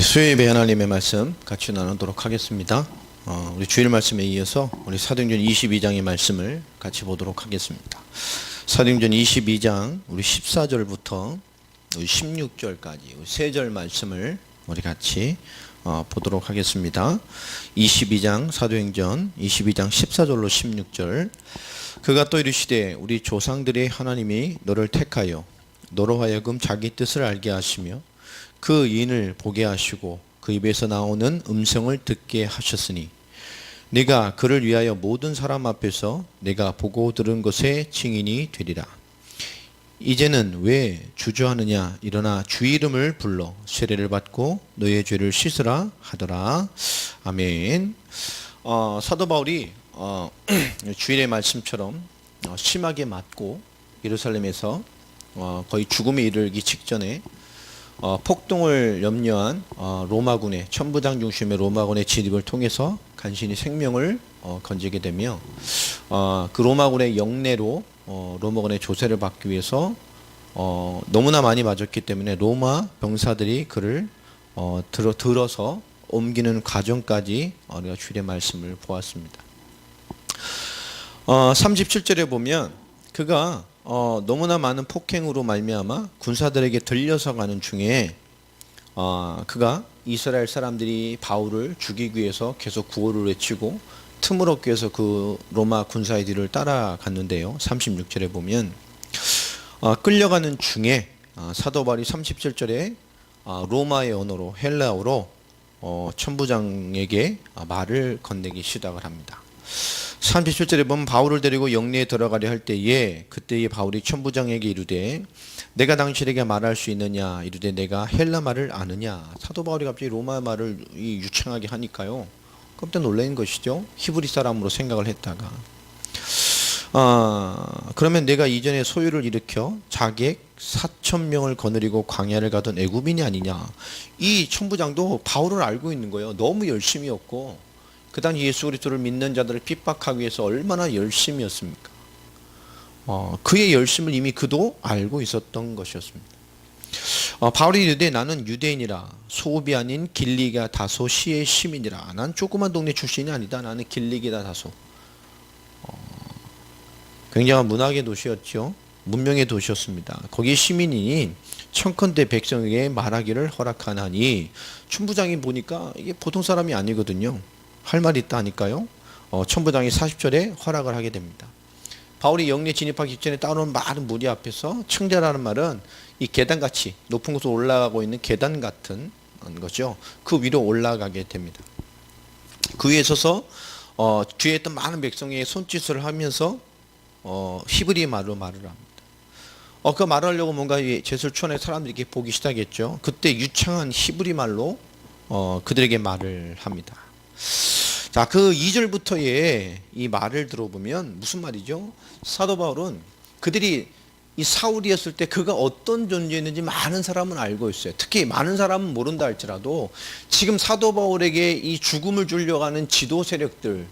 수요일에 하나님의 말씀 같이 나누도록 하겠습니다. 우리 주일 말씀에 이어서 우리 사도행전 22장의 말씀을 같이 보도록 하겠습니다. 사도행전 22장 우리 14절부터 우리 16절까지 세 절 말씀을 우리 같이 보도록 하겠습니다. 22장 사도행전 22장 14절로 16절. 그가 또 이르시되 우리 조상들의 하나님이 너를 택하여 너로 하여금 자기 뜻을 알게 하시며 그 인을 보게 하시고 그 입에서 나오는 음성을 듣게 하셨으니 네가 그를 위하여 모든 사람 앞에서 내가 보고 들은 것의 증인이 되리라. 이제는 왜 주저하느냐? 일어나 주 이름을 불러 세례를 받고 너의 죄를 씻으라 하더라. 아멘. 사도 바울이 주일의 말씀처럼 심하게 맞고 예루살렘에서 거의 죽음에 이르기 직전에 폭동을 염려한 로마군의 천부장 중심의 로마군의 진입을 통해서 간신히 생명을 건지게 되며 그 로마군의 영내로 로마군의 조세를 받기 위해서 너무나 많이 맞았기 때문에 로마 병사들이 그를 들어서 옮기는 과정까지 우리가 주일의 말씀을 보았습니다. 37절에 보면 그가 너무나 많은 폭행으로 말미암아 군사들에게 들려서 가는 중에 그가 이스라엘 사람들이 바울을 죽이기 위해서 계속 구호를 외치고 틈을 얻기 위해서 그 로마 군사의 뒤를 따라갔는데요. 36절에 보면 끌려가는 중에 사도 바울이 37절에 로마의 언어로 헬라어로 천부장에게 말을 건네기 시작을 합니다. 37절에 보면 바울을 데리고 영내에 들어가려 할 때에 그때에 바울이 천부장에게 이르되 내가 당신에게 말할 수 있느냐? 이르되 내가 헬라 말을 아느냐? 사도 바울이 갑자기 로마 말을 유창하게 하니까요 깜짝 놀란 것이죠. 히브리 사람으로 생각을 했다가 그러면 내가 이전에 소유를 일으켜 자객 4,000명을 거느리고 광야를 가던 애굽인이 아니냐? 이 천부장도 바울을 알고 있는 거예요. 너무 열심이었고 그 당시 예수 그리스도를 믿는 자들을 핍박하기 위해서 얼마나 열심이었습니까? 그의 열심을 이미 그도 알고 있었던 것이었습니다. 바울이 이르되 나는 유대인이라 소읍이 아닌 길리기아 다소 시의 시민이라. 난 조그만 동네 출신이 아니다. 나는 길리기아 다소. 굉장한 문학의 도시였죠. 문명의 도시였습니다. 거기 시민이니 천컨대 백성에게 말하기를 허락하나니 천부장이 보니까 이게 보통 사람이 아니거든요. 할 말이 있다 하니까요. 천부장이 40절에 허락을 하게 됩니다. 바울이 영내 진입하기 직전에 따라온 많은 무리 앞에서 청자라는 말은 이 계단같이 높은 곳으로 올라가고 있는 계단 같은 거죠. 그 위로 올라가게 됩니다. 그 위에 서서 뒤에 있던 많은 백성에게 손짓을 하면서 히브리 말로 말을 합니다. 그 말을 하려고 뭔가 제술촌의 사람들이 이렇게 보기 시작했죠. 그때 유창한 히브리 말로 그들에게 말을 합니다. 자, 그 2절부터의 이 말을 들어보면 무슨 말이죠? 사도 바울은 그들이 이 사울이었을 때 그가 어떤 존재였는지 많은 사람은 알고 있어요. 특히 많은 사람은 모른다 할지라도 지금 사도 바울에게 이 죽음을 주려고 하는 지도 세력들,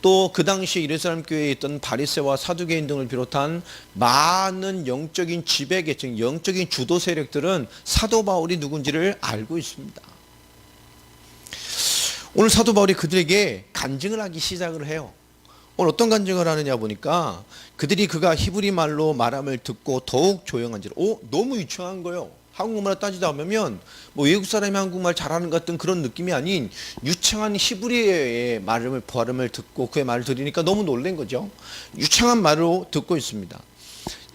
또 그 당시 예루살렘 교회에 있던 바리새와 사두개인 등을 비롯한 많은 영적인 지배계층, 영적인 주도 세력들은 사도 바울이 누군지를 알고 있습니다. 오늘 사도 바울이 그들에게 간증을 하기 시작을 해요. 오늘 어떤 간증을 하느냐 보니까 그들이 그가 히브리 말로 말함을 듣고 더욱 조용한지라. 너무 유창한 거예요. 한국말로 따지다 보면 뭐 외국 사람이 한국말 잘하는 것 같은 그런 느낌이 아닌 유창한 히브리어의 발음을 듣고 그의 말을 들으니까 너무 놀란 거죠. 유창한 말로 듣고 있습니다.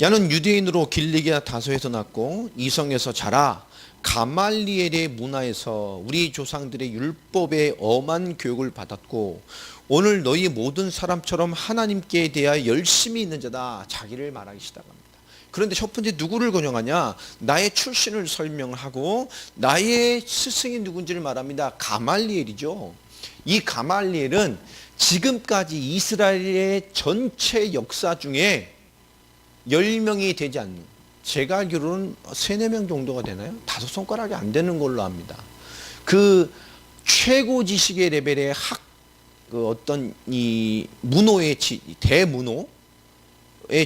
야는 유대인으로 길리기아 다소에서 났고 이성에서 자라 가말리엘의 문화에서 우리 조상들의 율법에 엄한 교육을 받았고 오늘 너희 모든 사람처럼 하나님께 대하여 열심히 있는 자다. 자기를 말하기 시작합니다. 그런데 첫 번째 누구를 권영하냐? 나의 출신을 설명하고 나의 스승이 누군지를 말합니다. 가말리엘이죠. 이 가말리엘은 지금까지 이스라엘의 전체 역사 중에 10명이 되지 않는, 제가 알기로는 3-4명 정도가 되나요? 5손가락이 안 되는 걸로 압니다. 그 최고 지식의 레벨의 그 어떤 이 문호의 대문호의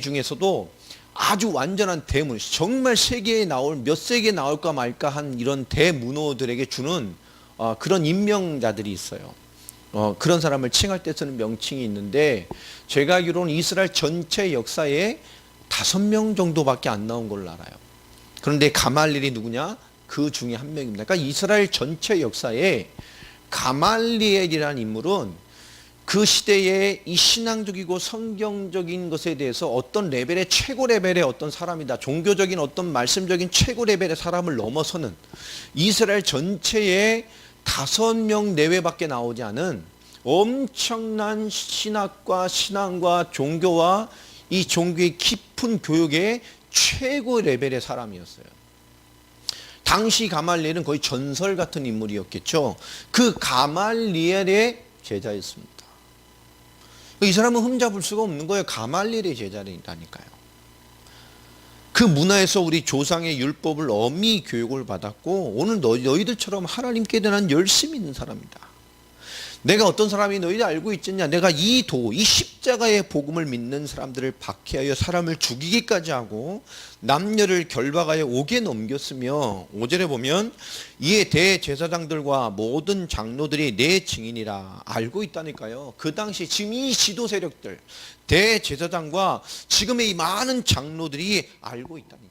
중에서도 아주 완전한 대문, 정말 세계에 나올 몇 세기에 나올까 말까 한 이런 대문호들에게 주는 그런 임명자들이 있어요. 그런 사람을 칭할 때 쓰는 명칭이 있는데, 제가 알기로는 이스라엘 전체 역사에 5명 정도밖에 안 나온 걸로 알아요. 그런데 가말리엘이 누구냐? 그 중에 한 명입니다. 그러니까 이스라엘 전체 역사에 가말리엘이라는 인물은 그 시대에 이 신앙적이고 성경적인 것에 대해서 어떤 레벨의 최고 레벨의 어떤 사람이다, 종교적인 어떤 말씀적인 최고 레벨의 사람을 넘어서는, 이스라엘 전체에 5명 내외밖에 나오지 않은 엄청난 신학과 신앙과 종교와 이 종교의 깊은 교육의 최고 레벨의 사람이었어요. 당시 가말리엘은 거의 전설 같은 인물이었겠죠. 그 가말리엘의 제자였습니다. 이 사람은 흠잡을 수가 없는 거예요. 가말리엘의 제자라니까요. 그 문화에서 우리 조상의 율법을 엄히 교육을 받았고, 오늘 너희들처럼 하나님께 대한 열심이 있는 사람이다. 내가 어떤 사람이 너희들 알고 있겠냐? 내가 이 십자가의 복음을 믿는 사람들을 박해하여 사람을 죽이기까지 하고 남녀를 결박하여 옥에 넘겼으며, 5절에 보면 이에 대제사장들과 모든 장로들이 내 증인이라 알고 있다니까요. 그 당시 지금 이 지도 세력들, 대제사장과 지금의 이 많은 장로들이 알고 있다니까.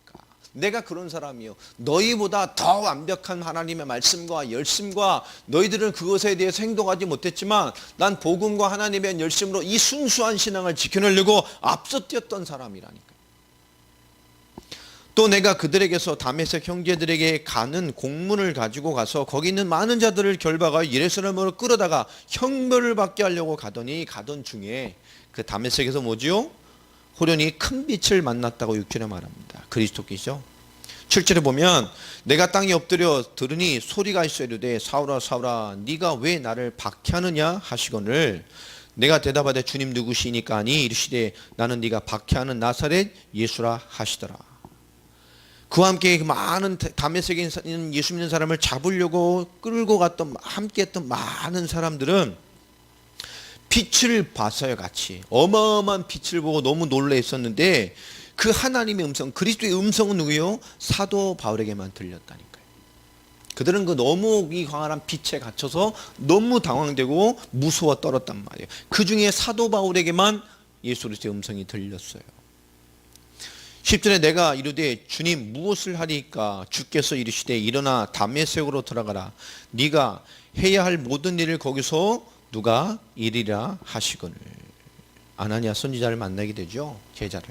내가 그런 사람이요, 너희보다 더 완벽한 하나님의 말씀과 열심과 너희들은 그것에 대해서 행동하지 못했지만 난 복음과 하나님의 열심으로 이 순수한 신앙을 지켜내려고 앞서 뛰었던 사람이라니까. 또 내가 그들에게서 다메섹 형제들에게 가는 공문을 가지고 가서 거기 있는 많은 자들을 결박하여 예루살렘으로 끌어다가 형벌을 받게 하려고 가던 중에 그 다메섹에서 뭐지요? 호련히 큰 빛을 만났다고 6절에 말합니다. 그리스도께서 7절에 보면 내가 땅에 엎드려 들으니 소리가 있어 이르되 사울아 사울아 네가 왜 나를 박해하느냐 하시거늘 내가 대답하되 주님 누구시니까 하니 이르시되 나는 네가 박해하는 나사렛 예수라 하시더라. 그와 함께 많은 다메섹에 있는 예수 믿는 사람을 잡으려고 끌고 갔던 함께 했던 많은 사람들은 빛을 봤어요. 같이 어마어마한 빛을 보고 너무 놀라 있었는데, 그 하나님의 음성, 그리스도의 음성은 누구요? 사도 바울에게만 들렸다니까요. 그들은 그 너무 이 광활한 빛에 갇혀서 너무 당황되고 무서워 떨었단 말이에요. 그 중에 사도 바울에게만 예수 그리스도의 음성이 들렸어요. 10절에 내가 이르되 주님 무엇을 하리까? 주께서 이르시되 일어나 다메섹으로 들어가라. 네가 해야 할 모든 일을 거기서 누가 이리라 하시거늘. 아나니아 선지자를 만나게 되죠. 제자를.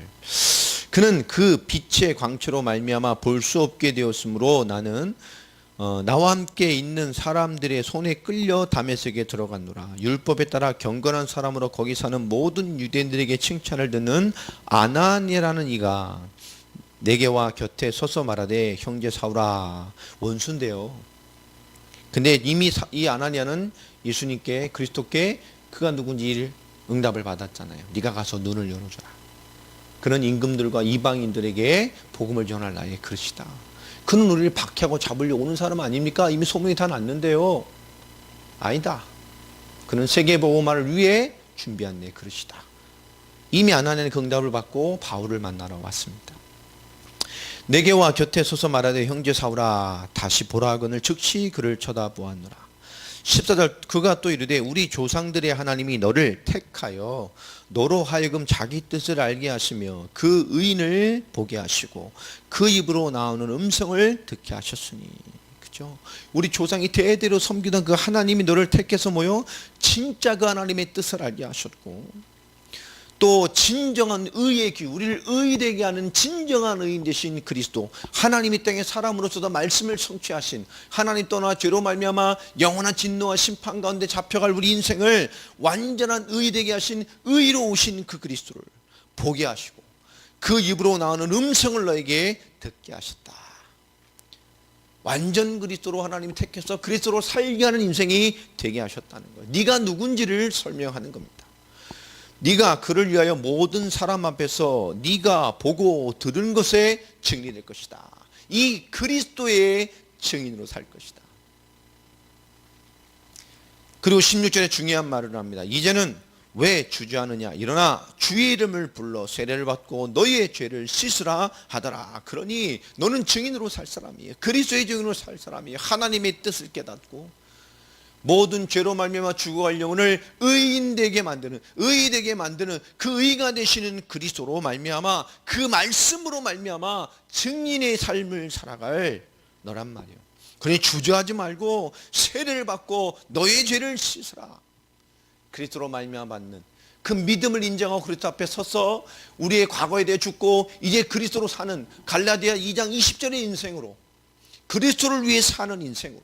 그는 그 빛의 광채로 말미암아 볼 수 없게 되었으므로 나는 나와 함께 있는 사람들의 손에 끌려 다메섹에 들어갔노라. 율법에 따라 경건한 사람으로 거기 사는 모든 유대인들에게 칭찬을 듣는 아나니아라는 이가 내게와 곁에 서서 말하되 형제 사울아. 원수인데요. 근데 이미 이 아나니아는 예수님께, 그리스도께 그가 누군지 응답을 받았잖아요. 네가 가서 눈을 열어줘라. 그런 임금들과 이방인들에게 복음을 전할 나의 그릇이다. 그는 우리를 박해하고 잡으려 오는 사람 아닙니까? 이미 소문이 다 났는데요. 아니다. 그는 세계복음화를 위해 준비한 내 그릇이다. 이미 아나니아는 그 응답을 받고 바울을 만나러 왔습니다. 내게와 곁에 서서 말하되 형제 사울아 다시 보라 하거늘 즉시 그를 쳐다보았노라. 14절 그가 또 이르되 우리 조상들의 하나님이 너를 택하여 너로 하여금 자기 뜻을 알게 하시며 그 의인을 보게 하시고 그 입으로 나오는 음성을 듣게 하셨으니. 그죠? 우리 조상이 대대로 섬기던 그 하나님이 너를 택해서 뭐요? 진짜 그 하나님의 뜻을 알게 하셨고, 또 진정한 의의 귀, 우리를 의되게 하는 진정한 의인 되신 그리스도, 하나님이 땅에 사람으로서도 말씀을 성취하신, 하나님 떠나 죄로 말미암아 영원한 진노와 심판 가운데 잡혀갈 우리 인생을 완전한 의되게 하신 의로 오신 그 그리스도를 보게 하시고 그 입으로 나오는 음성을 너에게 듣게 하셨다. 완전 그리스도로 하나님이 택해서 그리스도로 살게 하는 인생이 되게 하셨다는 거예요. 네가 누군지를 설명하는 겁니다. 네가 그를 위하여 모든 사람 앞에서 네가 보고 들은 것에 증인이 될 것이다. 이 그리스도의 증인으로 살 것이다. 그리고 16절에 중요한 말을 합니다. 이제는 왜 주저하느냐? 일어나 주의 이름을 불러 세례를 받고 너희의 죄를 씻으라 하더라. 그러니 너는 증인으로 살 사람이에요. 그리스도의 증인으로 살 사람이에요. 하나님의 뜻을 깨닫고 모든 죄로 말미암아 죽어갈 영혼을 의인되게 만드는, 의되게 만드는 그 의가 되시는 그리스도로 말미암아, 그 말씀으로 말미암아 증인의 삶을 살아갈 너란 말이에요. 그러니 주저하지 말고 세례를 받고 너의 죄를 씻으라. 그리스도로 말미암아 받는 그 믿음을 인정하고 그리스도 앞에 서서 우리의 과거에 대해 죽고 이제 그리스도로 사는 갈라디아 2장 20절의 인생으로, 그리스도를 위해 사는 인생으로,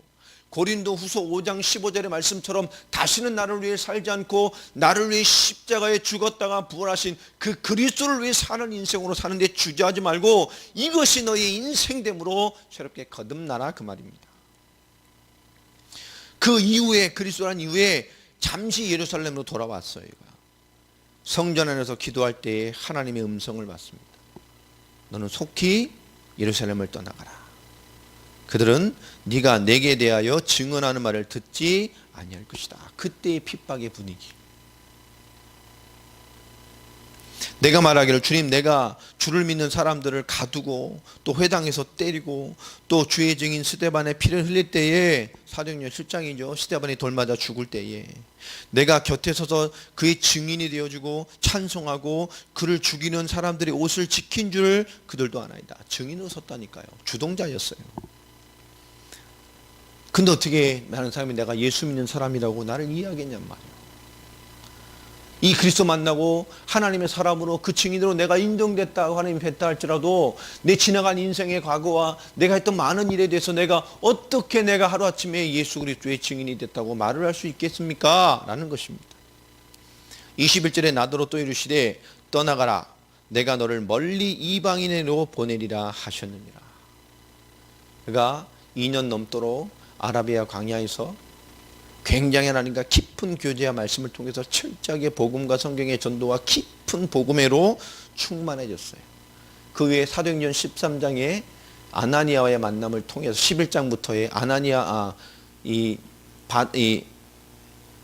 고린도 후서 5장 15절의 말씀처럼 다시는 나를 위해 살지 않고 나를 위해 십자가에 죽었다가 부활하신 그 그리스도를 위해 사는 인생으로 사는데 주저하지 말고 이것이 너의 인생됨으로 새롭게 거듭나라, 그 말입니다. 그 이후에, 그리스도란 이후에 잠시 예루살렘으로 돌아왔어요. 성전 안에서 기도할 때에 하나님의 음성을 받습니다. 너는 속히 예루살렘을 떠나가라. 그들은 네가 내게 대하여 증언하는 말을 듣지 아니할 것이다. 그때의 핍박의 분위기. 내가 말하기를 주님, 내가 주를 믿는 사람들을 가두고 또 회당에서 때리고 또 주의 증인 스데반의 피를 흘릴 때에, 사도행전 7장이죠. 스데반이 돌 맞아 죽을 때에 내가 곁에 서서 그의 증인이 되어주고 찬송하고 그를 죽이는 사람들의 옷을 지킨 줄 그들도 아나이다. 증인으로 섰다니까요. 주동자였어요. 근데 어떻게 많은 사람이 내가 예수 믿는 사람이라고 나를 이해하겠냔 말이에요. 이 그리스도 만나고 하나님의 사람으로 그 증인으로 내가 인정됐다고 하나님이 뵀다 할지라도 내 지나간 인생의 과거와 내가 했던 많은 일에 대해서 내가 어떻게 내가 하루아침에 예수 그리스도의 증인이 됐다고 말을 할 수 있겠습니까? 라는 것입니다. 21절에 나더러 또 이르시되 떠나가라, 내가 너를 멀리 이방인으로 보내리라 하셨느니라. 그가 2년 넘도록 아라비아 광야에서 굉장히 하나님과 깊은 교제와 말씀을 통해서 철저하게 복음과 성경의 전도와 깊은 복음회로 충만해졌어요. 그 외에 사도행전 13장에 아나니아와의 만남을 통해서 11장부터의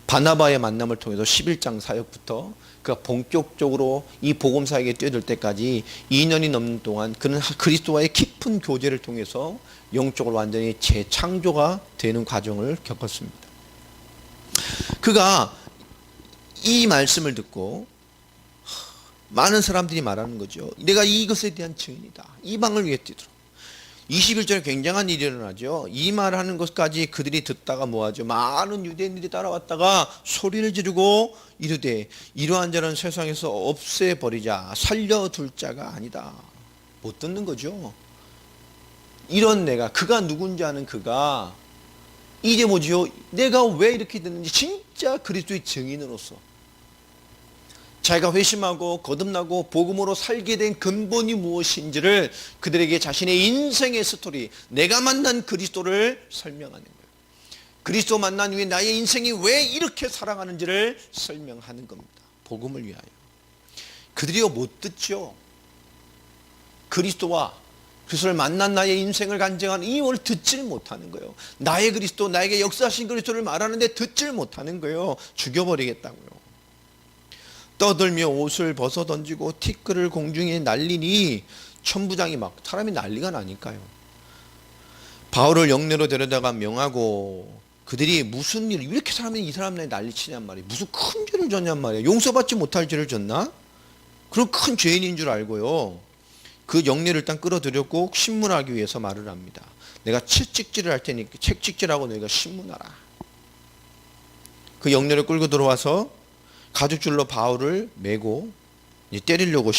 바나바의 만남을 통해서 11장 사역부터 그가 본격적으로 이 복음 사역에 뛰어들 때까지 2년이 넘는 동안 그는 그리스도와의 깊은 교제를 통해서 영적으로 완전히 재창조가 되는 과정을 겪었습니다. 그가 이 말씀을 듣고 많은 사람들이 말하는 거죠. 내가 이것에 대한 증인이다. 이방을 위해 뛰도록. 21절에 굉장한 일이 일어나죠. 이 말하는 것까지 그들이 듣다가 뭐하죠? 많은 유대인들이 따라왔다가 소리를 지르고 이르되 이러한 자는 세상에서 없애버리자, 살려둘 자가 아니다. 못 듣는 거죠. 이런 내가, 그가 누군지 아는 그가 이제 뭐지요? 내가 왜 이렇게 됐는지 진짜 그리스도의 증인으로서 자기가 회심하고 거듭나고 복음으로 살게 된 근본이 무엇인지를 그들에게 자신의 인생의 스토리, 내가 만난 그리스도를 설명하는 거예요. 그리스도 만난 후에 나의 인생이 왜 이렇게 살아가는지를 설명하는 겁니다. 복음을 위하여. 그들이요 못 듣죠. 그리스도를 만난 나의 인생을 간증하는 이 말을 듣질 못하는 거예요. 나의 그리스도, 나에게 역사하신 그리스도를 말하는데 듣질 못하는 거예요. 죽여버리겠다고요. 떠들며 옷을 벗어 던지고 티끌을 공중에 날리니 천부장이 막 사람이 난리가 나니까요. 바울을 영내로 데려다가 명하고 그들이 무슨 일, 이렇게 이 사람들이 난리치냔 말이에요. 무슨 큰 죄를 졌냔 말이에요. 용서받지 못할 죄를 졌나? 그런 큰 죄인인 줄 알고요. 그 영내를 일단 끌어들였고 신문하기 위해서 말을 합니다. 내가 채찍질을 할 테니까 채찍질하고 너희가 신문하라. 그 영내를 끌고 들어와서 가죽줄로 바울을 메고 때리려고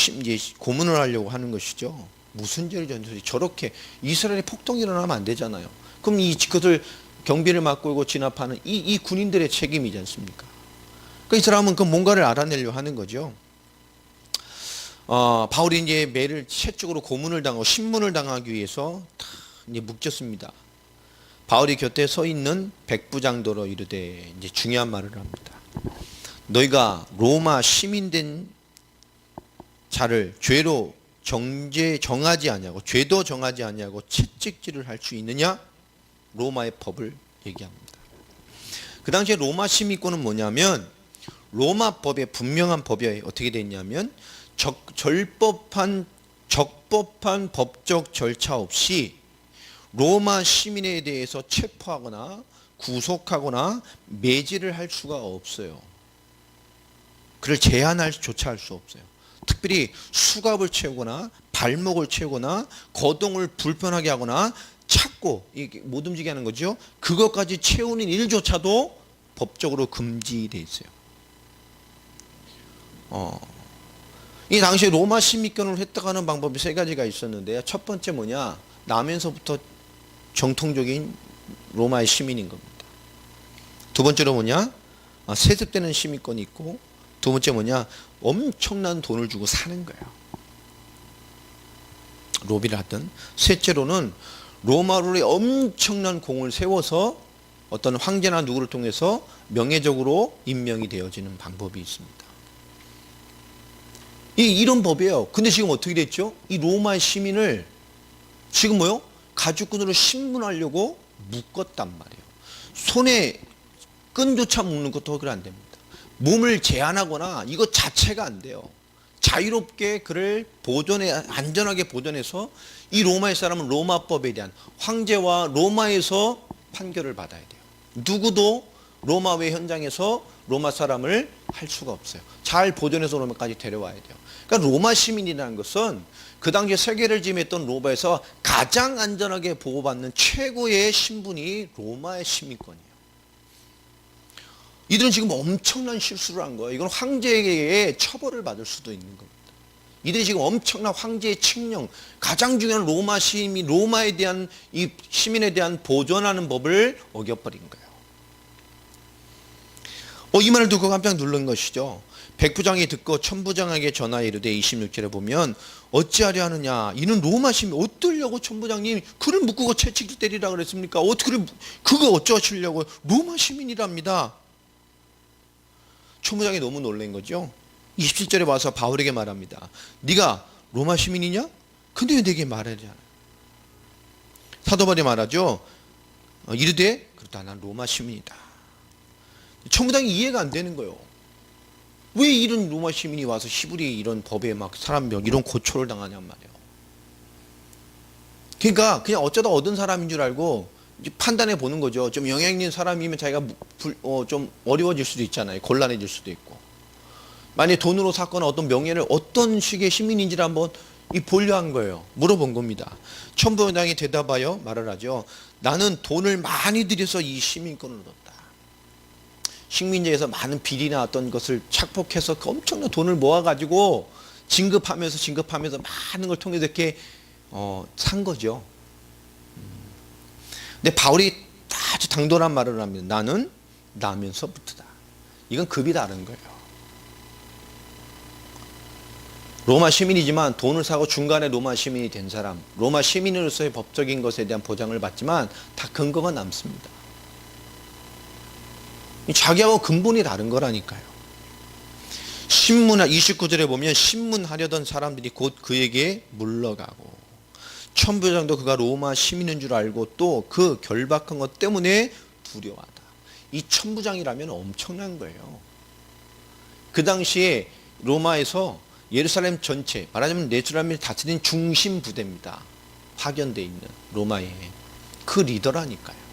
고문을 하려고 하는 것이죠. 무슨 죄를 졌는지. 저렇게 이스라엘에 폭동이 일어나면 안 되잖아요. 그럼 그것을 경비를 맡고 진압하는 이 군인들의 책임이지 않습니까? 그러니까 이 사람은 그 뭔가를 알아내려고 하는 거죠. 바울이 이제 매를 채찍으로 고문을 당하고 신문을 당하기 위해서 이제 묶였습니다. 바울이 곁에 서 있는 백부장도로 이르되 이제 중요한 말을 합니다. 너희가 로마 시민된 자를 죄로 정하지 아니하고 죄도 정하지 아니하고 채찍질을 할 수 있느냐? 로마의 법을 얘기합니다. 그 당시에 로마 시민권은 뭐냐면 로마법에 분명한 법이 어떻게 되어 있냐면 적법한 법적 절차 없이 로마 시민에 대해서 체포하거나 구속하거나 매질을 할 수가 없어요. 그를 제한할 조차 할 수 없어요. 특별히 수갑을 채우거나 발목을 채우거나 거동을 불편하게 하거나 찾고 못 움직이게 하는 거죠. 그것까지 채우는 일조차도 법적으로 금지되어 있어요. 이 당시에 로마 시민권을 획득하는 방법이 세 가지가 있었는데요. 첫 번째 뭐냐? 나면서부터 정통적인 로마의 시민인 겁니다. 두 번째로 뭐냐? 세습되는 시민권이 있고, 두 번째 뭐냐? 엄청난 돈을 주고 사는 거예요. 로비를 하든. 셋째로는 로마로의 엄청난 공을 세워서 어떤 황제나 누구를 통해서 명예적으로 임명이 되어지는 방법이 있습니다. 이런 법이에요. 근데 지금 어떻게 됐죠? 이 로마의 시민을 지금 뭐요? 가죽끈으로 신문하려고 묶었단 말이에요. 손에 끈조차 묶는 것도 그래 안 됩니다. 몸을 제한하거나 이것 자체가 안 돼요. 자유롭게 그를 안전하게 보존해서 이 로마의 사람은 로마법에 대한 황제와 로마에서 판결을 받아야 돼요. 누구도 로마의 현장에서 로마 사람을 할 수가 없어요. 잘 보존해서 로마까지 데려와야 돼요. 그러니까 로마 시민이라는 것은 그 당시에 세계를 지배했던 로마에서 가장 안전하게 보호받는 최고의 신분이 로마의 시민권이에요. 이들은 지금 엄청난 실수를 한 거예요. 이건 황제에게 처벌을 받을 수도 있는 겁니다. 이들이 지금 엄청난 황제의 칙령, 가장 중요한 로마 시민, 로마에 대한 이 시민에 대한 보존하는 법을 어겨버린 거예요. 이 말을 듣고 깜짝 놀란 것이죠. 백부장이 듣고 천부장에게 전하여 이르되 26절에 보면 어찌하려 하느냐 이는 로마 시민 어떠려고 천부장님 그를 묶고 채찍을 때리라 그랬습니까? 어떻게 그거 어쩌시려고 로마 시민이랍니다. 천부장이 너무 놀란 거죠. 27절에 와서 바울에게 말합니다. 네가 로마 시민이냐? 근데 왜 내게 말하지 않아? 사도 바울이 말하죠. 이르되 그렇다 난 로마 시민이다. 천부장이 이해가 안 되는 거예요. 왜 이런 로마 시민이 와서 히브리 이런 법에 막 사람명 이런 고초를 당하냔 말이에요. 그러니까 그냥 어쩌다 얻은 사람인 줄 알고 이제 판단해 보는 거죠. 좀 영향 있는 사람이면 자기가 좀 어려워질 수도 있잖아요. 곤란해질 수도 있고. 만약에 돈으로 샀거나 어떤 명예를 어떤 식의 시민인지를 한번 보려 한 거예요. 물어본 겁니다. 천부장이 대답하여 말을 하죠. 나는 돈을 많이 들여서 이 시민권을 얻었다. 식민지에서 많은 비리나 어떤 것을 착복해서 그 엄청난 돈을 모아가지고 진급하면서 많은 걸 통해서 이렇게 산 거죠. 근데 바울이 아주 당돌한 말을 합니다. 나는 나면서부터다. 이건 급이 다른 거예요. 로마 시민이지만 돈을 사고 중간에 로마 시민이 된 사람, 로마 시민으로서의 법적인 것에 대한 보장을 받지만 다 근거가 남습니다. 자기하고 근본이 다른 거라니까요. 29절에 보면 신문하려던 사람들이 곧 그에게 물러가고 천부장도 그가 로마 시민인 줄 알고 또 그 결박한 것 때문에 두려워하다. 이 천부장이라면 엄청난 거예요. 그 당시에 로마에서 예루살렘 전체, 말하자면 예루살렘이 다스린 중심 부대입니다. 파견되어 있는 로마의 그 리더라니까요.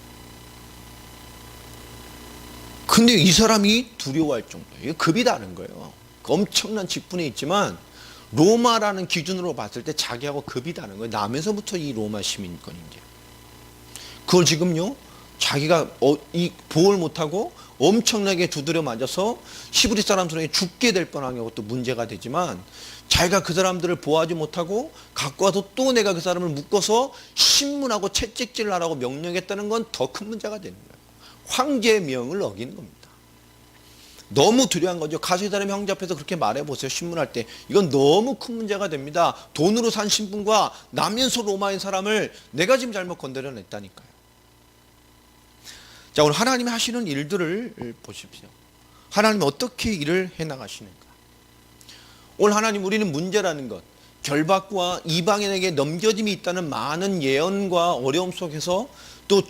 근데 이 사람이 두려워할 정도예요. 급이 다른 거예요. 엄청난 직분에 있지만 로마라는 기준으로 봤을 때 자기하고 급이 다른 거예요. 나면서부터 이 로마 시민권인지. 그걸 지금요, 자기가 보호를 못하고 엄청나게 두드려 맞아서 히브리 사람들에게 죽게 될 뻔한 것도 문제가 되지만 자기가 그 사람들을 보호하지 못하고 갖고 와서 또 내가 그 사람을 묶어서 신문하고 채찍질을 하라고 명령했다는 건 더 큰 문제가 되는 거예요. 황제의 명을 어기는 겁니다. 너무 두려운 거죠. 가수 사람이 황제 앞에서 그렇게 말해보세요. 신문할 때. 이건 너무 큰 문제가 됩니다. 돈으로 산 신분과 나면서 로마인 사람을 내가 지금 잘못 건드려냈다니까요. 자, 오늘 하나님이 하시는 일들을 보십시오. 하나님이 어떻게 일을 해나가시는가. 오늘 하나님 우리는 문제라는 것, 결박과 이방인에게 넘겨짐이 있다는 많은 예언과 어려움 속에서 또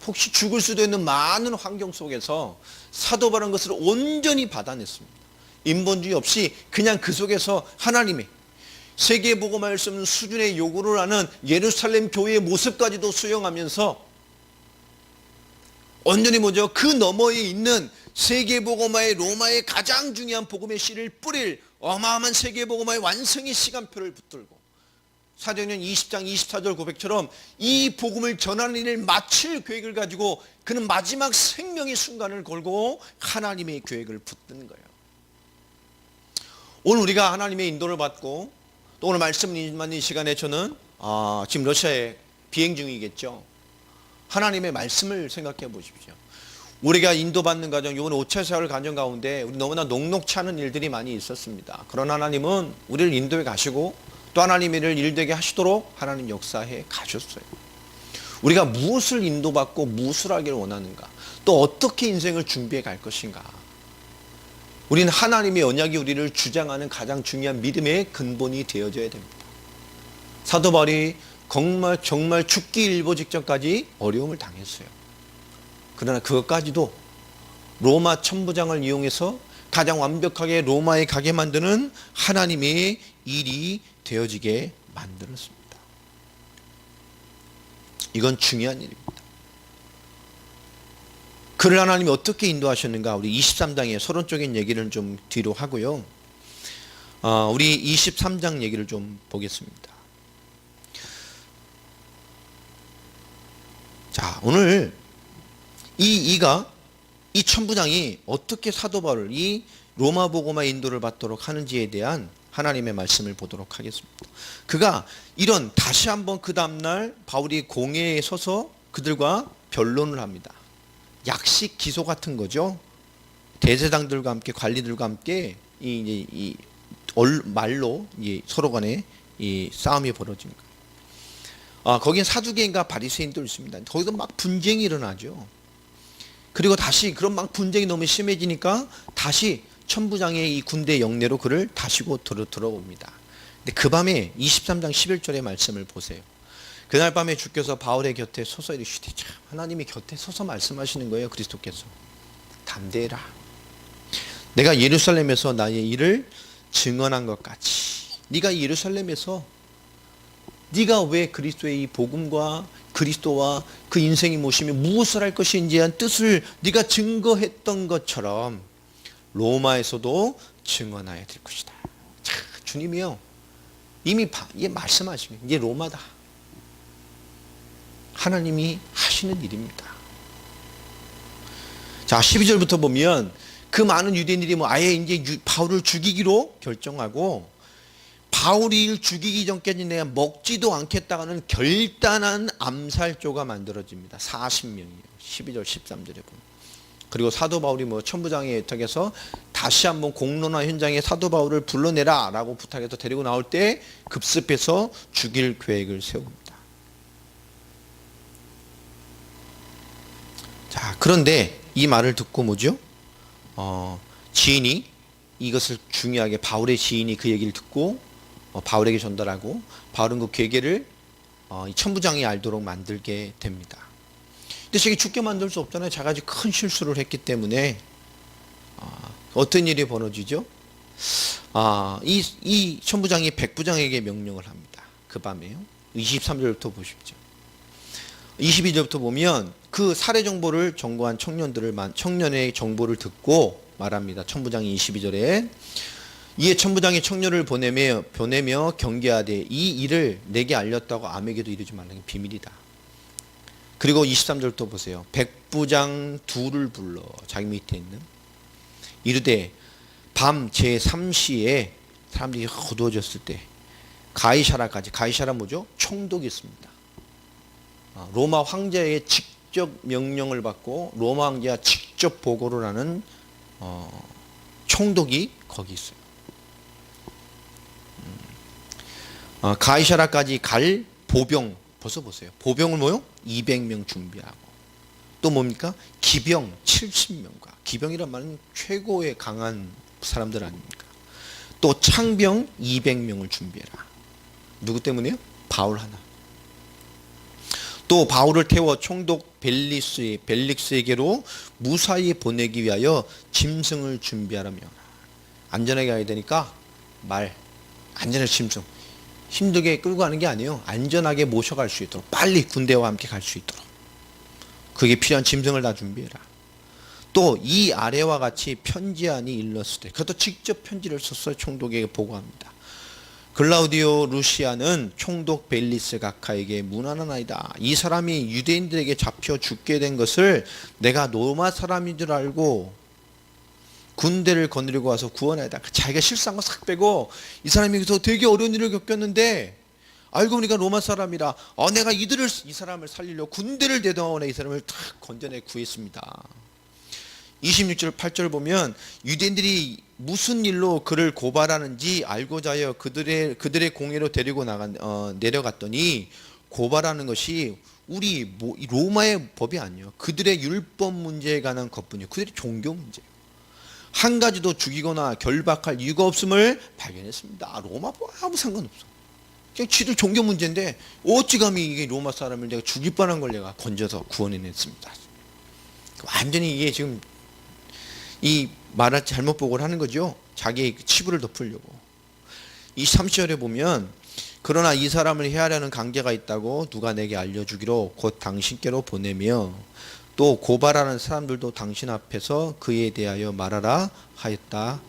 혹시 죽을 수도 있는 많은 환경 속에서 사도 바울은 것을 온전히 받아냈습니다. 인본주의 없이 그냥 그 속에서 하나님의 세계보고 말씀 수준의 요구를 하는 예루살렘 교회의 모습까지도 수용하면서 온전히 뭐죠? 그 너머에 있는 세계복음화의 로마의 가장 중요한 복음의 씨를 뿌릴 어마어마한 세계복음화의 완성의 시간표를 붙들고 사도행전 20장 24절 고백처럼 이 복음을 전하는 일을 마칠 계획을 가지고 그는 마지막 생명의 순간을 걸고 하나님의 계획을 붙드는 거예요. 오늘 우리가 하나님의 인도를 받고 또 오늘 말씀 임하는 시간에 저는 지금 러시아에 비행 중이겠죠. 하나님의 말씀을 생각해 보십시오. 우리가 인도받는 과정, 이번 5차 세월 과정 가운데 우리 너무나 녹록치 않은 일들이 많이 있었습니다. 그러나 하나님은 우리를 인도에 가시고 또 하나님의 일을 일되게 하시도록 하나님 역사해 가셨어요. 우리가 무엇을 인도받고 무엇을 하기를 원하는가, 또 어떻게 인생을 준비해 갈 것인가. 우리는 하나님의 언약이 우리를 주장하는 가장 중요한 믿음의 근본이 되어져야 됩니다. 사도 바울이 정말 죽기 일보 직전까지 어려움을 당했어요. 그러나 그것까지도 로마 천부장을 이용해서 가장 완벽하게 로마에 가게 만드는 하나님의 일이 되어지게 만들었습니다. 이건 중요한 일입니다. 그를 하나님이 어떻게 인도하셨는가, 우리 23장의 서론적인 얘기를 좀 뒤로 하고요. 우리 23장 얘기를 좀 보겠습니다. 자, 오늘 이 천부장이 어떻게 사도 바울을 이 로마 복음화 인도를 받도록 하는지에 대한 하나님의 말씀을 보도록 하겠습니다. 그가 이런 다시 한번 그 다음날 바울이 공회에 서서 그들과 변론을 합니다. 약식 기소 같은 거죠. 대제당들과 함께 관리들과 함께 말로 서로 간에 이 싸움이 벌어진 거예요. 거기엔 사두개인과 바리새인도 있습니다. 거기서 막 분쟁이 일어나죠. 그리고 다시 그런 막 분쟁이 너무 심해지니까 다시 천부장의 이 군대 영내로 그를 다시고 들어옵니다. 근데 그 밤에 23장 11절의 말씀을 보세요. 그날 밤에 주께서 바울의 곁에 서서 이르시되, 참 하나님이 곁에 서서 말씀하시는 거예요. 그리스도께서 담대해라. 내가 예루살렘에서 나의 일을 증언한 것 같이 네가 예루살렘에서 네가 왜 그리스도의 이 복음과 그리스도와 그 인생이 무엇이며 무엇을 할 것인지에 대한 뜻을 네가 증거했던 것처럼 로마에서도 증언해야 될 것이다. 자, 주님이요 이미 말씀하시면 이제 로마다. 하나님이 하시는 일입니다. 자, 12절부터 보면 그 많은 유대인들이 아예 이제 바울을 죽이기로 결정하고, 바울을 죽이기 전까지 내가 먹지도 않겠다는 결단한 암살조가 만들어집니다. 40명이에요. 12절 13절에 보면. 그리고 사도 바울이 천부장의 예탁에서 다시 한번 공론화 현장에 사도 바울을 불러내라 라고 부탁해서 데리고 나올 때 급습해서 죽일 계획을 세웁니다. 자, 그런데 이 말을 듣고 뭐죠? 지인이 이것을 중요하게, 바울의 지인이 그 얘기를 듣고 바울에게 전달하고, 바울은 그 계계를 천부장이 알도록 만들게 됩니다. 근데 자기 죽게 만들 수 없잖아요. 자기가 큰 실수를 했기 때문에. 어떤 일이 벌어지죠? 이 천부장이 백부장에게 명령을 합니다. 그 밤에요. 23절부터 보십시오. 22절부터 보면 그 살해 정보를 전거한 청년의 정보를 듣고 말합니다. 천부장이 22절에 이에 천부장이 청년을 보내며 경계하되 이 일을 내게 알렸다고 아무에게도 이르지 말라는 비밀이다. 그리고 23절도 보세요. 백부장 둘을 불러 자기 밑에 있는 이르되 밤 제3시에 사람들이 어두워졌을 때 가이사라까지, 가이사라 뭐죠? 총독이 있습니다. 로마 황제의 직접 명령을 받고 로마 황제가 직접 보고를 하는 총독이 거기 있어요. 가이사라까지 갈 보병, 벌써 보세요. 보병을 뭐요? 200명 준비하고, 또 뭡니까? 기병 70명과, 기병이란 말은 최고의 강한 사람들 아닙니까? 또 창병 200명을 준비해라. 누구 때문에요? 바울 하나. 또 바울을 태워 총독 벨릭스에게로 무사히 보내기 위하여 짐승을 준비하라며. 안전하게 가야 되니까 안전하게 짐승, 힘들게 끌고 가는 게 아니에요. 안전하게 모셔갈 수 있도록, 빨리 군대와 함께 갈 수 있도록 그게 필요한 짐승을 다 준비해라. 또 이 아래와 같이 편지안이 일렀을 때, 그것도 직접 편지를 썼어요. 총독에게 보고합니다. 글라우디오 루시아는 총독 벨리스 가카에게 문안한 아이다. 이 사람이 유대인들에게 잡혀 죽게 된 것을 내가 로마 사람인 줄 알고 군대를 거느리고 와서 구원하다. 자기가 실수한 거 싹 빼고, 이 사람이 여기서 되게 어려운 일을 겪었는데 알고 보니까 로마 사람이라, 내가 이 사람을 살리려고 군대를 대동하고 이 사람을 탁 건져내 구했습니다. 26절 8절 보면 유대인들이 무슨 일로 그를 고발하는지 알고자 하여 그들의 공회로 내려갔더니, 고발하는 것이 우리 로마의 법이 아니에요. 그들의 율법 문제에 관한 것뿐이에요. 그들의 종교 문제예요. 한 가지도 죽이거나 결박할 이유가 없음을 발견했습니다. 로마 법 아무 상관없어. 그냥 지들 종교 문제인데 어찌 감히 이게 로마 사람을 내가 죽일 뻔한 걸 내가 건져서 구원해냈습니다. 완전히 이게 지금 이 말할 잘못 보고를 하는 거죠. 자기의 치부를 덮으려고. 이 30절에 보면, 그러나 이 사람을 해하려는 관계가 있다고 누가 내게 알려주기로 곧 당신께로 보내며, 또 고발하는 사람들도 당신 앞에서 그에 대하여 말하라 하였나이다.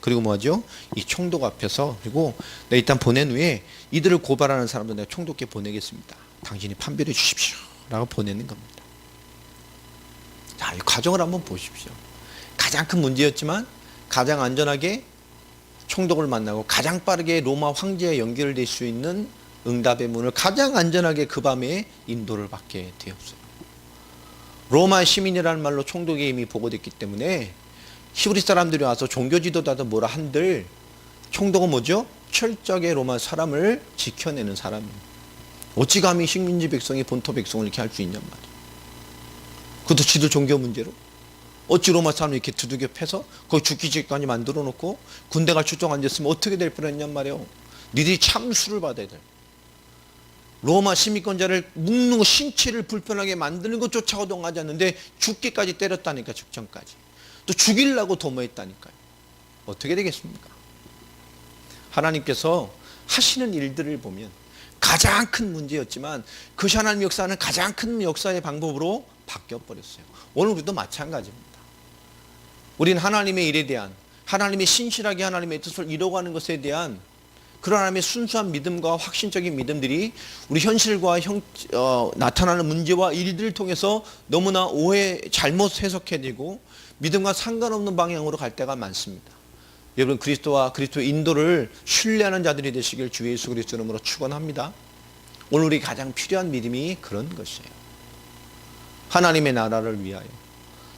그리고 뭐죠? 이 총독 앞에서, 그리고 내가 일단 보낸 후에 이들을 고발하는 사람들 내가 총독께 보내겠습니다. 당신이 판별해 주십시오 라고 보내는 겁니다. 자, 이 과정을 한번 보십시오. 가장 큰 문제였지만 가장 안전하게 총독을 만나고 가장 빠르게 로마 황제에 연결될 수 있는 응답의 문을 가장 안전하게 그 밤에 인도를 받게 되었어요. 로마 시민이라는 말로 총독이 이미 보고됐기 때문에 히브리 사람들이 와서 종교 지도자도 뭐라 한들, 총독은 뭐죠? 철저하게 로마 사람을 지켜내는 사람이에요. 어찌 감히 식민지 백성이 본토 백성을 이렇게 할 수 있냔 말이에요. 그것도 지들 종교 문제로. 어찌 로마 사람을 이렇게 두들겨 패서 거기 죽기 전까지 만들어 놓고 군대가 출동 안 됐으면 어떻게 될 뻔했냔 말이에요. 니들이 참수를 받아야 돼. 로마 시민권자를 묶는 거, 신체를 불편하게 만드는 것조차도 하지 않는데 죽기까지 때렸다니까. 직전까지 또 죽이려고 도모했다니까요. 어떻게 되겠습니까? 하나님께서 하시는 일들을 보면 가장 큰 문제였지만 그것이 하나님의 역사는 가장 큰 역사의 방법으로 바뀌어버렸어요. 오늘 우리도 마찬가지입니다. 우리는 하나님의 일에 대한, 하나님의 신실하게 하나님의 뜻을 이뤄가는 것에 대한 그런 하나님의 순수한 믿음과 확신적인 믿음들이 우리 현실과 나타나는 문제와 일들을 통해서 너무나 잘못 해석해지고 믿음과 상관없는 방향으로 갈 때가 많습니다. 여러분, 그리스도와 그리스도의 인도를 신뢰하는 자들이 되시길 주 예수 그리스도 이름으로 축원합니다. 오늘 우리 가장 필요한 믿음이 그런 것이에요. 하나님의 나라를 위하여,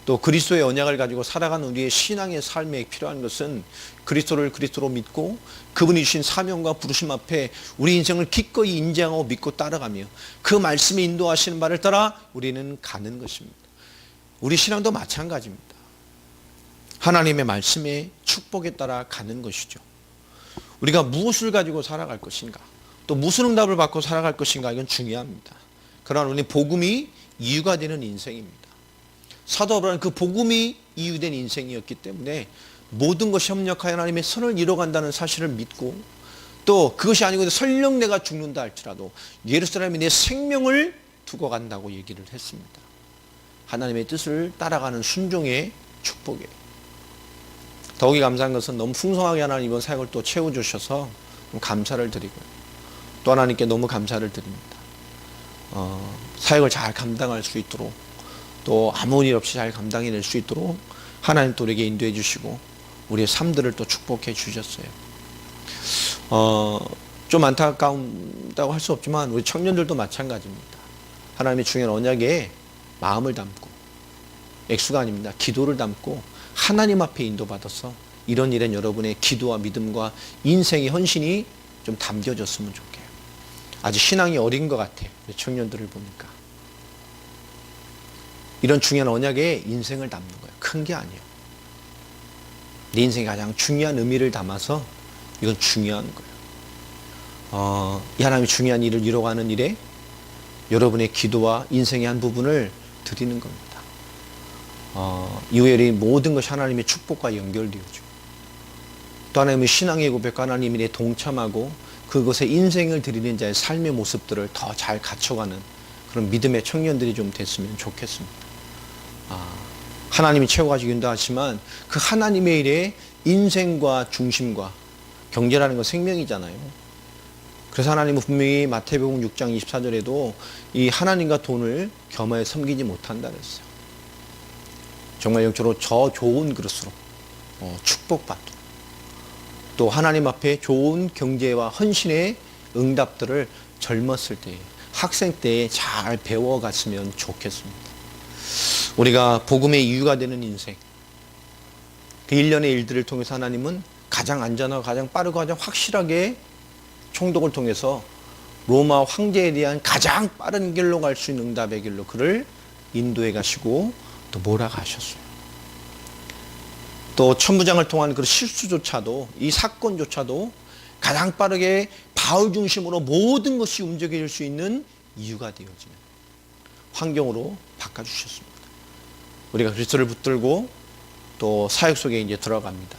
또 그리스도의 언약을 가지고 살아가는 우리의 신앙의 삶에 필요한 것은 그리스도를 그리스도로 믿고 그분이 주신 사명과 부르심 앞에 우리 인생을 기꺼이 인정하고 믿고 따라가며 그 말씀에 인도하시는 바를 따라 우리는 가는 것입니다. 우리 신앙도 마찬가지입니다. 하나님의 말씀의 축복에 따라 가는 것이죠. 우리가 무엇을 가지고 살아갈 것인가, 또 무슨 응답을 받고 살아갈 것인가, 이건 중요합니다. 그러나 우리 복음이 이유가 되는 인생입니다. 사도 바울은 그 복음이 이유된 인생이었기 때문에 모든 것이 협력하여 하나님의 선을 이뤄간다는 사실을 믿고, 또 그것이 아니고 설령 내가 죽는다 할지라도 예루살렘에 내 생명을 두고 간다고 얘기를 했습니다. 하나님의 뜻을 따라가는 순종의 축복이에요. 더욱이 감사한 것은 너무 풍성하게 하나님 이번 사역을 또 채워주셔서 감사를 드리고요. 또 하나님께 너무 감사를 드립니다. 사역을 잘 감당할 수 있도록, 또 아무 일 없이 잘 감당해낼 수 있도록 하나님 또 우리에게 인도해 주시고 우리의 삶들을 또 축복해 주셨어요. 좀 안타까운다고 할 수 없지만 우리 청년들도 마찬가지입니다. 하나님의 중요한 언약에 마음을 담고, 액수가 아닙니다, 기도를 담고 하나님 앞에 인도받아서 이런 일엔 여러분의 기도와 믿음과 인생의 헌신이 좀 담겨졌으면 좋겠어요. 아직 신앙이 어린 것 같아요. 우리 청년들을 보니까. 이런 중요한 언약에 인생을 담는 거예요. 큰 게 아니에요. 내 인생에 가장 중요한 의미를 담아서 이건 중요한 거예요. 이 하나님의 중요한 일을 이뤄가는 일에 여러분의 기도와 인생의 한 부분을 드리는 겁니다. 이후에 모든 것이 하나님의 축복과 연결되어지고, 또 하나님의 신앙의 고백과 하나님의 동참하고 그것에 인생을 드리는 자의 삶의 모습들을 더 잘 갖춰가는 그런 믿음의 청년들이 좀 됐으면 좋겠습니다. 하나님이 최고가 주긴도 하지만 그 하나님의 일에 인생과 중심과 경제라는 건 생명이잖아요. 그래서 하나님은 분명히 마태복음 6장 24절에도 이 하나님과 돈을 겸하여 섬기지 못한다 그랬어요. 정말 영적으로 저 좋은 그릇으로 축복받도록, 또 하나님 앞에 좋은 경제와 헌신의 응답들을 젊었을 때, 학생 때에 잘 배워갔으면 좋겠습니다. 우리가 복음의 이유가 되는 인생, 그 일련의 일들을 통해서 하나님은 가장 안전하고 가장 빠르고 가장 확실하게 총독을 통해서 로마 황제에 대한 가장 빠른 길로 갈 수 있는 응답의 길로 그를 인도해 가시고 또 몰아가셨어요. 또 천부장을 통한 그 실수조차도, 이 사건조차도 가장 빠르게 바울 중심으로 모든 것이 움직일 수 있는 이유가 되어지는 환경으로 바꿔주셨습니다. 우리가 그리스도를 붙들고 또 사역 속에 이제 들어갑니다.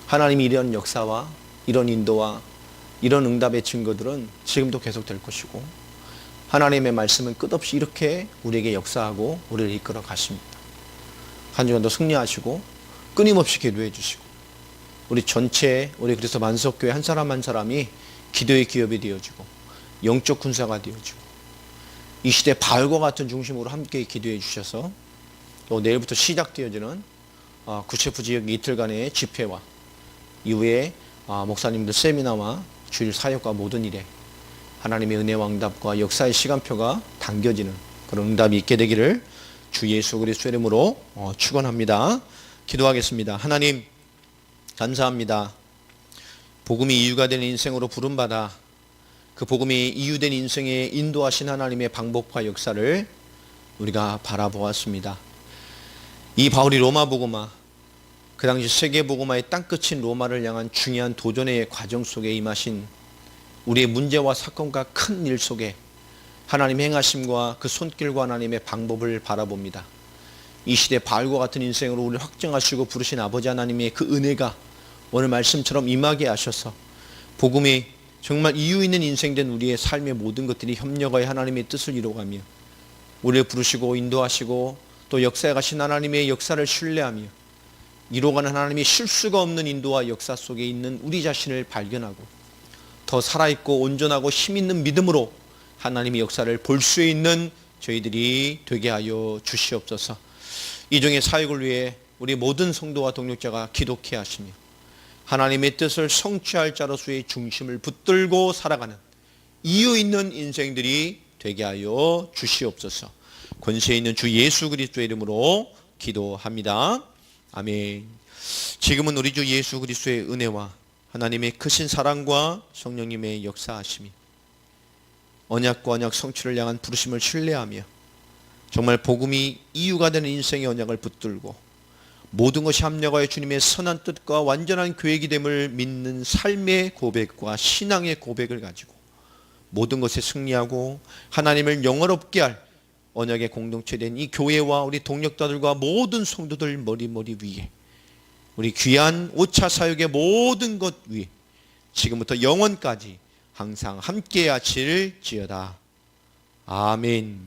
하나님이 이런 역사와 이런 인도와 이런 응답의 증거들은 지금도 계속될 것이고, 하나님의 말씀은 끝없이 이렇게 우리에게 역사하고 우리를 이끌어 가십니다. 한 주간도 승리하시고 끊임없이 기도해 주시고, 우리 전체 우리 그리스도 만석교회 한 사람 한 사람이 기도의 기업이 되어지고 영적 군사가 되어지고, 이 시대 바울과 같은 중심으로 함께 기도해 주셔서 또 내일부터 시작되어지는 구체부 지역 이틀간의 집회와 이후에 목사님들 세미나와 주일 사역과 모든 일에 하나님의 은혜와 응답과 역사의 시간표가 당겨지는 그런 응답이 있게 되기를 주 예수 그리스도의 이름으로 축원합니다. 기도하겠습니다. 하나님 감사합니다. 복음이 이유가 되는 인생으로 부름받아 그 복음이 이유된 인생에 인도하신 하나님의 방법과 역사를 우리가 바라보았습니다. 이 바울이 로마 복음화, 그 당시 세계 복음화의 땅끝인 로마를 향한 중요한 도전의 과정 속에 임하신 우리의 문제와 사건과 큰 일 속에 하나님 행하심과 그 손길과 하나님의 방법을 바라봅니다. 이 시대 바울과 같은 인생으로 우리를 확정하시고 부르신 아버지 하나님의 그 은혜가 오늘 말씀처럼 임하게 하셔서 복음이 정말 이유 있는 인생된 우리의 삶의 모든 것들이 협력하여 하나님의 뜻을 이루어가며 우리를 부르시고 인도하시고 또 역사에 가신 하나님의 역사를 신뢰하며 이루어가는 하나님의 실수가 없는 인도와 역사 속에 있는 우리 자신을 발견하고 더 살아있고 온전하고 힘있는 믿음으로 하나님의 역사를 볼 수 있는 저희들이 되게 하여 주시옵소서. 이종의 사역을 위해 우리 모든 성도와 동력자가 기독해 하시며 하나님의 뜻을 성취할 자로서의 중심을 붙들고 살아가는 이유 있는 인생들이 되게 하여 주시옵소서. 권세 있는 주 예수 그리스도의 이름으로 기도합니다. 아멘. 지금은 우리 주 예수 그리스도의 은혜와 하나님의 크신 사랑과 성령님의 역사하심이 언약과 언약 성취를 향한 부르심을 신뢰하며 정말 복음이 이유가 되는 인생의 언약을 붙들고 모든 것이 합력하여 주님의 선한 뜻과 완전한 계획이 됨을 믿는 삶의 고백과 신앙의 고백을 가지고 모든 것에 승리하고 하나님을 영화롭게 할 언약의 공동체된 이 교회와 우리 동력자들과 모든 성도들 머리 위에 우리 귀한 5차 사역의 모든 것 위에 지금부터 영원까지 항상 함께 하실지어다. 아멘.